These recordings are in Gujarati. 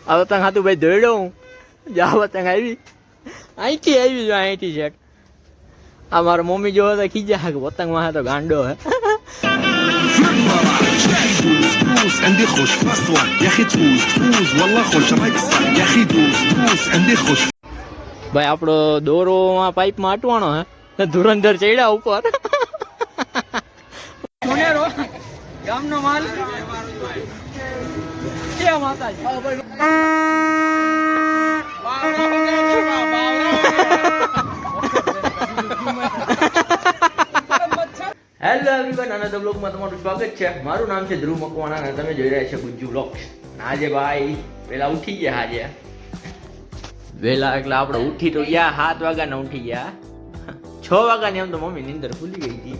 હવે તને હાથું ભાઈ દોડ્યો હું જાવ તને આવી અહીંથી આવી જો અહીંથી શેઠ આ મારા મમ્મી જોવે તો ખીજા કે પતંગ માં તો ગાંડો હે عندي خوش فصوة يا اخي تفوز تفوز والله خوش رقصة يا اخي دوس دوس عندي خوش ભાઈ આપણો દોરો માં પાઇપ માં અટવાનો હે ધુરંધર ચડ્યા ઉપર મુનેરો ગામનો માલ કે માતાજી હેલો એવરીવન આના બ્લોગમાં તમારું સ્વાગત છે મારું નામ છે ધ્રુવ મકવાણા અને તમે જોઈ રહ્યા છો ગુજ્જુ બ્લોગ્સ આજે ભાઈ પેલા ઉઠી ગયા આજે વેલા એટલે આપણે ઉઠી તો ગયા 7 વાગ્યાના ઉઠી ગયા 6 વાગ્યાની એમ તો મમ્મી નીંદર ખુલી ગઈ હતી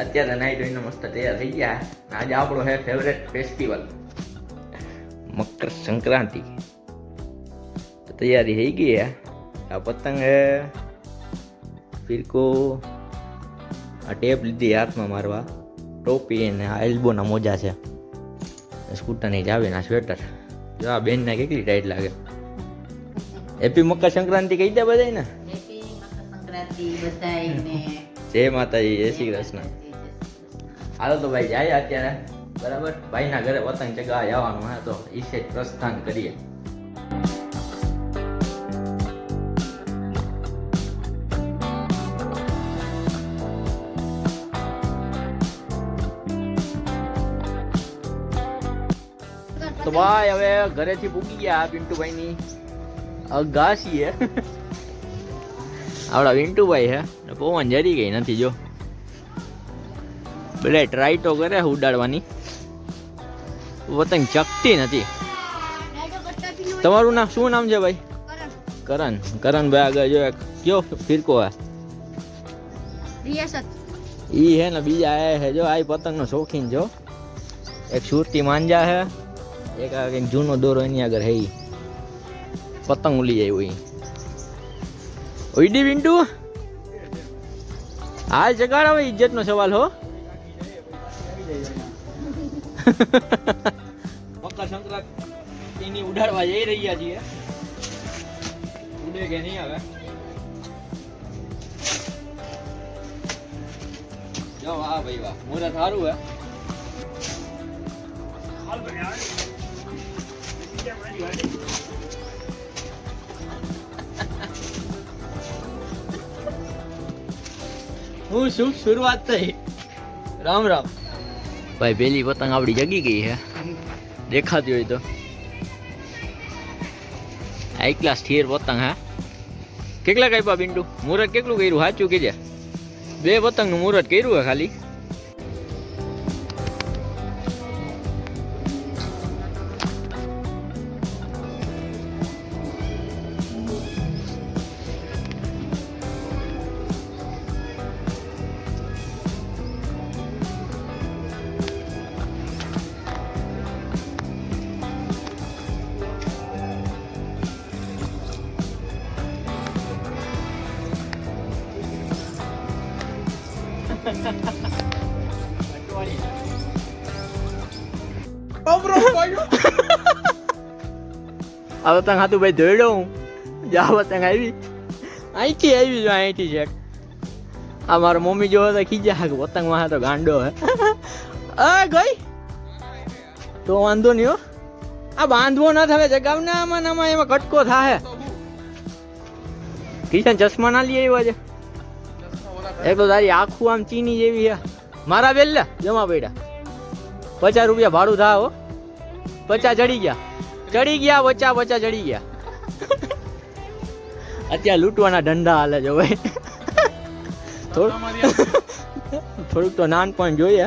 અત્યારે નાઈટ ધોઈને મસ્ત તૈયાર થઈ ગયા આજે આપણો હે ફેવરેટ ફેસ્ટિવલ મકર સંક્રાંતિ તો તૈયારી થઈ ગઈ આ પતંગ હે ફિરકો આ ટેપ લીધી હાથમાં મારવા ટોપી અને આ એલ્બોના મોજા છે સ્કૂટરની ચાવી ના સ્વેટર જો આ બેન ને કેટલી ટાઈટ લાગે હેપી મકર સંક્રાંતિ કહી દે બધાય ને હેપી મકર સંક્રાંતિ બધાયને જય માતાજી જય શ્રી કૃષ્ણ હાલો તો ભાઈ જાય અત્યારે બરાબર ભાઈના ઘરે પતંગ ચગાવવા જવાનું હે તો ઈસે જ પ્રસ્થાન કરીએ તો ભાઈ હવે ઘરેથી પૂકી ગયા પિન્ટુભાઈ ની અગાસી હે આવડા વિન્ટુભાઈ હે પવન જરી ગઈ નથી જો બધા ટ્રાય તો કરે ઉડાડવાની પતંગ ચકતી નથી તમારું નામ શું નામ છે ભાઈ કરણ ભાઈ આગળ જો કયો ફિરકો હે ઈ હે ને બીજા હે જો આ પતંગ નો શોખીન જો એક સુરતી માંજા હે એક આ કંઈક જૂનો દોરો એની આગળ હે પતંગ ઉલી જાય હોય ઓઈડી વિન્ટુ હાલ ચગાડ હવે ઇજ્જત નો સવાલ હો મકર સંક્રાંતિ ની ઉડાડવા જઈ રહ્યા છીએ ઉડે કે નહીં હવે જો વાહ ભાઈ વાહ મોરા સારું હે હાલ ભાઈ હું શુભ શરૂઆત થઈ રામ રામ ભાઈ પેલી પતંગ આપડી જગી ગઈ હે દેખાતી હોય તો હાઈ ક્લાસ થિયર પતંગ હે કેટલા કાપ્યા બિંડુ મુહૂર્ત કેટલું કર્યું સાચું કીજે 2 પતંગ નું મુહૂર્ત કર્યું હે ખાલી હવે તને હાથું ભાઈ દોડ્યો હું જાવ તને આવી અહીંથી આવી જો અહીંથી શેઠ આ મારા મમ્મી જોવે તો ખીજા કે પતંગ માં તો ગાંડો હે ગઈ તો વાંધો નહીં હો આ બાંધવો ના થવે જગાવ ને આમાં એમાં કટકો થાહે કિશન ચશ્મા ના લઈ આવ્યો છે એક તો તારી આખું આમ ચીની જેવી છે મારા બેલ લે જમા પડ્યા 50 રૂપિયા ભાડું થા હો 50 ચડી ગયા 50 ચડી ગયા અત્યારે લૂંટવાના ધંધા હાલે છે ભાઈ થોડુંક તો નાનપણ જોઈએ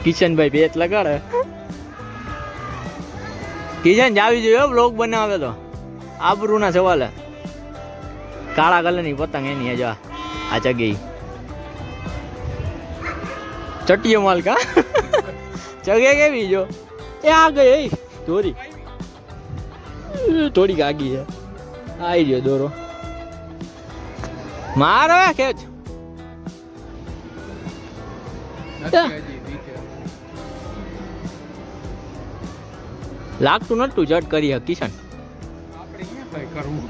કિશનભાઈ પેટ લગાડે કિશન જાવી જોઈએ બ્લોગ બનાવે તો આબરૂ ના સવાલ કાળા કલરની પતંગ એની જો આ ચગી ચટિયો માલ કા ચગે કેવી જો એ આ ગઈ થોડી આગી છે આવી ગયો દોરો મારો ખેંચ લાગતું નતું જટ કરી હક કિશન આપણે ક્યાં કઈ કરવું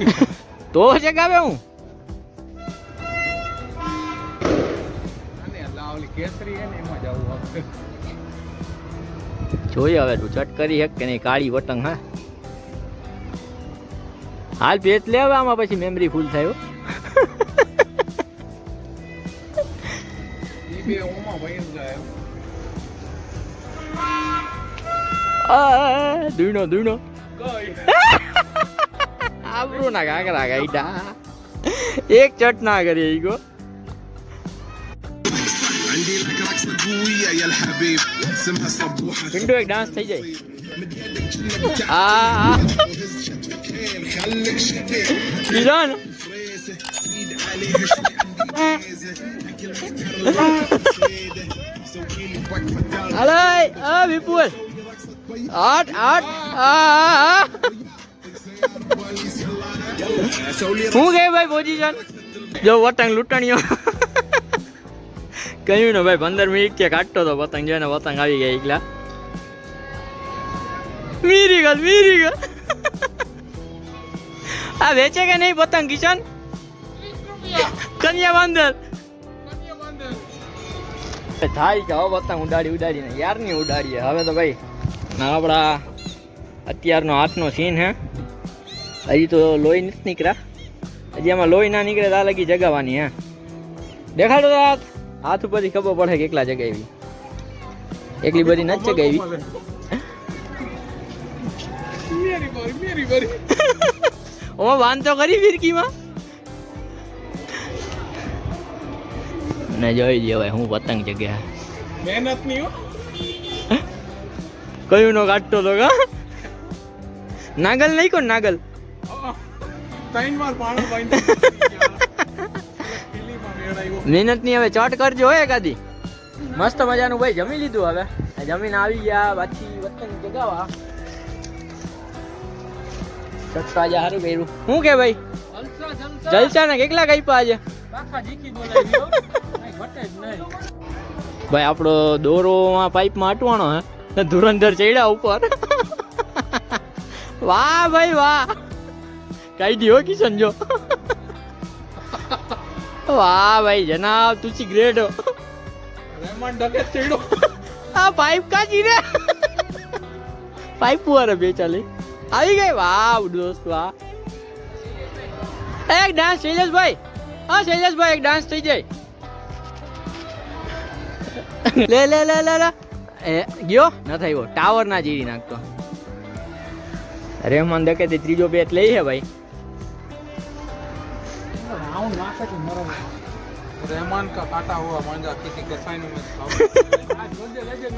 તો ચગાવે હું અને લાવલી કેસરી હે ને એમાં જવું આપણે જોઈએ હવે તું ચટ કરી હક કે નહીં કાળી વટંગ હા હાલ પેચ લે હવે આમાં પછી મેમરી ફૂલ થાય હો. ઈ બે ઓમાં વહી જાય દુનો દુનો કઈ આબરૂ ના કાકરા ગાઈડા એક ચટ ના કરી ઈ ગો عندي لك رقصة قوية يا الحبيب اسمها صبوحة પિન્ટુ એક ડાન્સ થઈ જાય من يدك جنة આ وهز شفتين خليك شفتين કિશન فريسة زيد عليها شوي عندي ميزة اكل محتار سيدة مسوي لي وقفة دار અલે આ વિપુલ આટ આટ શું કે ભાઈ પોઝિશન જો પતંગ લૂંટણીઓ કહ્યું ને ભાઈ 15 મિનિટ કે કાઢતો તો પતંગ જો ને પતંગ આવી ગયા એકલા મીરી ગલ આ વેચે કે નહીં પતંગ કિશન કન્યા બાંધર થાય કે હવે પતંગ ઉડાડીને યાર નહીં ઉડાડીએ હવે તો ભાઈ ના આપણા અત્યારનો હાથનો સીન હે હજી તો લોહી નથી નીકળ્યા હજી આમાં લોહી ના નીકળે તો આ લગી જગાવવાની હે દેખાડો તો હાથ ઉપરથી ખબર પડે કે એકલા જગાવી એકલી બધી નથી જગાવી મેરી બારી ઓ વાંધો કરી ફિરકીમાં ને જોઈ લે ભાઈ હું પતંગ જગ્યા મહેનત ની હો કયું નો કાઢતો તો કા નાગલ નહીં કોણ નાગલ ત્રણ વાર પાણી બાંધી પેલીમાં મેળાયો મહેનત ની હવે ચટ કરજો હો એકાદી મસ્ત મજાનું ભાઈ જમી લીધું હવે જમીન આવી ગયા પાછી પતંગ જગાવા સત્તા આજે સારું કર્યું શું કે ભાઈ જલસા ને કેટલા કાપ્યા આજે પાછા જીકી બોલાવી હો કઈ ઘટે જ નહીં ભાઈ આપણો દોરો પાઇપમાં અટવાનો હે ને ધુરંધર ચડ્યા ઉપર વાહ ભાઈ વાહ કાઢી હો કિશન જો વાહ ભાઈ જનાબ તુસી ગ્રેટ હો રહેમાન ડગે ચડ્યો આ પાઇપ કાચી રે પાઇપ વાળા બે ચાલે આવી ગઈ વાહ દોસ્ત વાહ એક ડાન્સ શૈલેષભાઈ હા શૈલેષભાઈ એક ડાન્સ થઈ જાય લે લે લે લે લે એ ગયો ન થયો ટાવર ના જીરી નાખતો રહેમાન દકે તે ત્રીજો બેટ લઈ હે ભાઈ राउंड मार के मरो रहमान का काटा हुआ मांजा किसी के साइन में आज बोल दे लेजे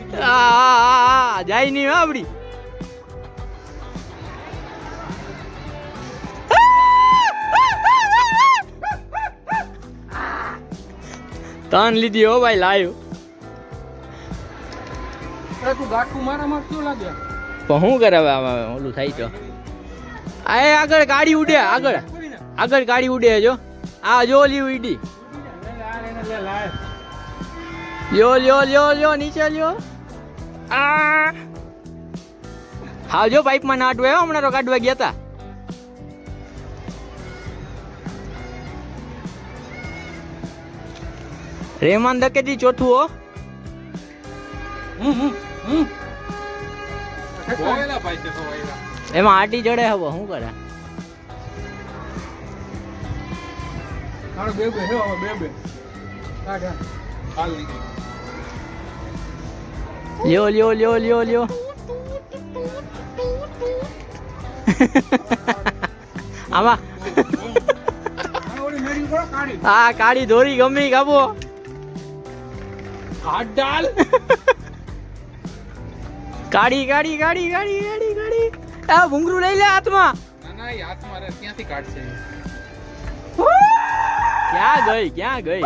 જાય નહીં હો આપડી તાન લીધી હો ભાઈ લાયો अरे तू गाटू मारा मार क्यों लाग गया પણ શું કરે હવે આમાં ઓલું થાય તો આ આગળ ગાડી ઉડે આગળ આગળ ગાડી ઉડે જો આ જો લી ઉડી લ્યો લ્યો લ્યો લ્યો નીચે લ્યો આ હા જો પાઇપમાં ના અટવાયો હમણાં તો કાઢવા ગયા હતા રહેમાન દકેતી ચોથું હો होएला भाई से होएला એમાં આટી ચડે હવે શું કરે हां बे बे हे बे काढा हाल ली લ્યો લ્યો લ્યો લ્યો લ્યો આમાં ओरी मेरी को काढी આ કાળી દોરી ગમી કાબો हाथ डाल કાળી કાળી કાળી કાળી કાળી કાળી આ ભૂંગરું લઈ લે હાથમાં ના ના ये हाथ मारे क्यांથી કાઢશે ક્યાં ગઈ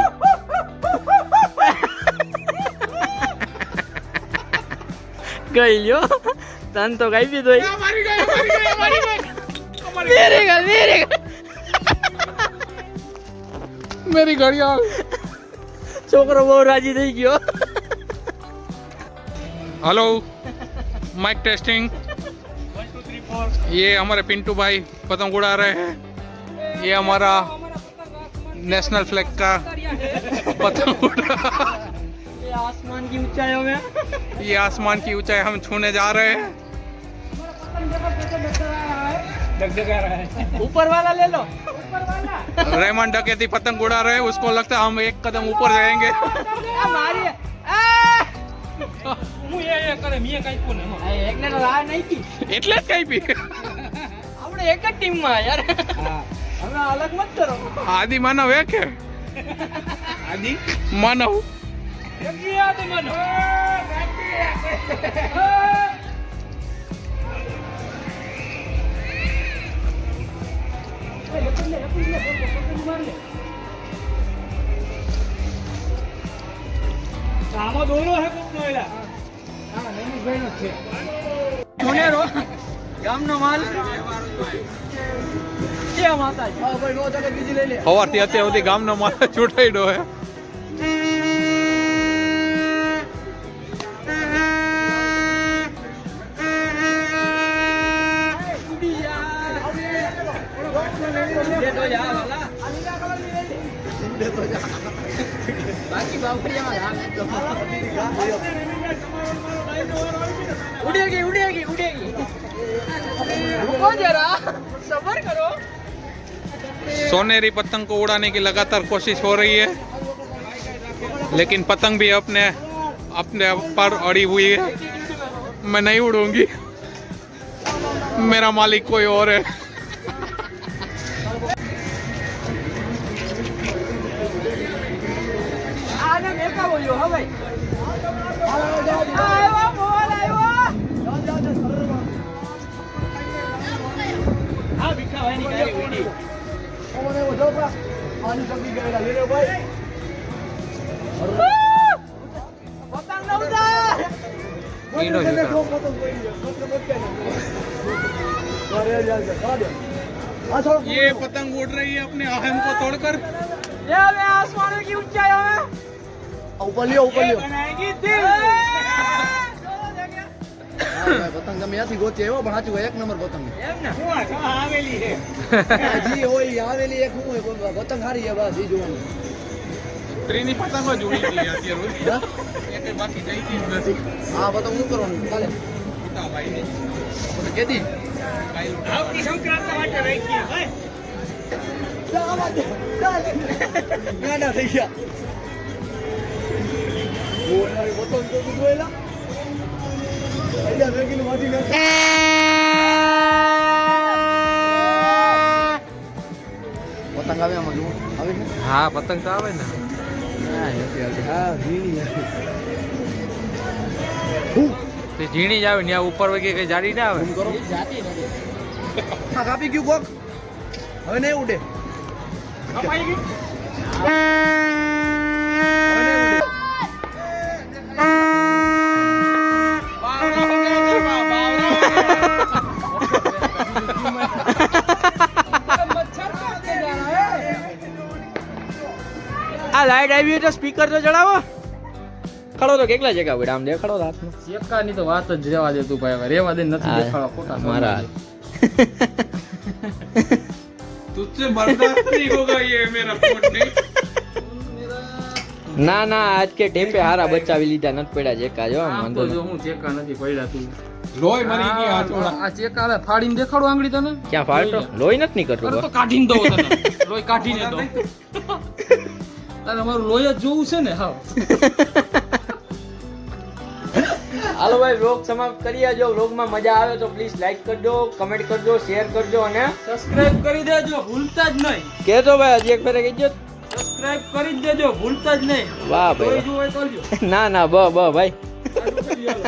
ગઈ લ્યો તન તો કઈ બી દોઈ મારી ગઈ મેરે ગલ मेरी घड़ियाल છોકરો બહુ રાજી થઈ ગયો हेलो माइक टेस्टिंग ये हमारे पिंटू भाई पतंग उड़ा रहे हैं। ये हमारा नेशनल फ्लैग का पतंग उड़ा। ये आसमान की ऊंचाइयों में ये आसमान की ऊंचाई हम छूने जा रहे हैं। ऊपर वाला ले लो। रहमान डकैती पतंग उड़ा रहे हैं, उसको लगता है हम एक कदम ऊपर जाएंगे। એટલે જ કઈ પી આપણે એક જ ટીમમાં યાર હવે અલગ મત કરો. આદિ માનવ એક है આદિ માનવ આમાં દોરો હે કોક નો એલા મોનેરો ગામનો માલ કે માતાજી હા ભાઈ નો જગત બીજી લઈ લે સવારથી અત્યાર સુધી ગામનો માલ છૂટાડ્યો હે. બાકી બાવળિયામાં ઉડેગી रुको जरा सब्र करो. सोनेरी पतंग को उड़ाने की लगातार कोशिश हो रही है, लेकिन पतंग भी अपने पर अड़ी हुई है. मैं नहीं उड़ूंगी, मेरा मालिक कोई और है. आने में का बोलियो हां भाई आयो बोल आयो हां भिखा भाई ની ગાડી ઉડી ઓને वो જોપા આની સબી ગયેલા લે રે ભાઈ પતંગ ન ઉડા ઈનો જોતા ये पतंग उड़ रही है अपने आहम को तोड़कर. ये मैं आसमान की ऊंचाई है ऊपर लियो बनाएगी दिल પતંગ તમે ત્યાંથી ગોતી આવ્યો પણ સાચું એક નંબર પતંગ એમ ને હું આવેલી છે જી હોય આવેલી એક હું હોય પતંગ સારી છે બસ એ જોવાનું. ત્રીની પતંગો જ ઉડી ગઈ અત્યારે સુધી. એકે બાકી જઈતી જ નથી. હા પતંગ શું કરવાનું ચાલે પિતા ભાઈ આપણે કેદી આવતી સંક્રાંત માટે રહી ગયા ભાઈ ગાડા થઈ ગયા ઓય પતંગ તો તું જોયેલા અહીંયા વેગીને વાજી નાખ પતંગ આવે આમાં જુઓ આવે છે હા પતંગ તો આવે ને. હા ઝીણી તે ઝીણી જ આવે ને, આ ઉપર વગેરે કઈ જાડી ના આવે. ફોન કરો હા કાપી ગયું કોક હવે નહીં ઉડે અપાઈ ગઈ હવે નહીં ઉડે આ લાઈટ આવી તો સ્પીકર તો ચડાવો ખડો તો કેટલા જગ્યા પડે આમ દેખાડો હાથમાં ચેકાની તો વાત જ જવા દે તું ભાઈ, હવે રેવા દે, નથી દેખાડવા ખોટા મારા तुझसे बर्दाश्त नहीं होगा ये मेरा फोन नहीं. ના ના આજ કે ટેપે હારા બચાવી લીધા નથી પડ્યા જેકા જો આમ વાંધો તો નહીં. જો હું ચેકા નથી પડ્યા તું. લોહી મરી ગઈ હાથોડા. આ ચેકા હવે ફાડીને દેખાડો આંગળી તને. ક્યાં ફાલતો લોહી નથી નીકળતું અરે તો કાઢીને દો તને, લોહી કાઢીને દો. તારે મારું લોહી જ જોવું છે ને. હા હાલો ભાઈ વ્લોગ સમાપ્ત કરીએ. જો વ્લોગમાં મજા આવે તો પ્લીઝ લાઈક કરજો, કમેન્ટ કરજો, શેર કરજો અને સબસ્ક્રાઇબ કરી દેજો, ભૂલતા જ નહીં. કહેતો ભાઈ હજી એક ફેરે કહેજો. સબસ્ક્રાઇબ કરી જ દેજો, ભૂલતા જ નહીં. વાહ લોહી ભાઈ જોવે કરજો. ના ના બ ભાઈ ચાલુ કરી હાલો.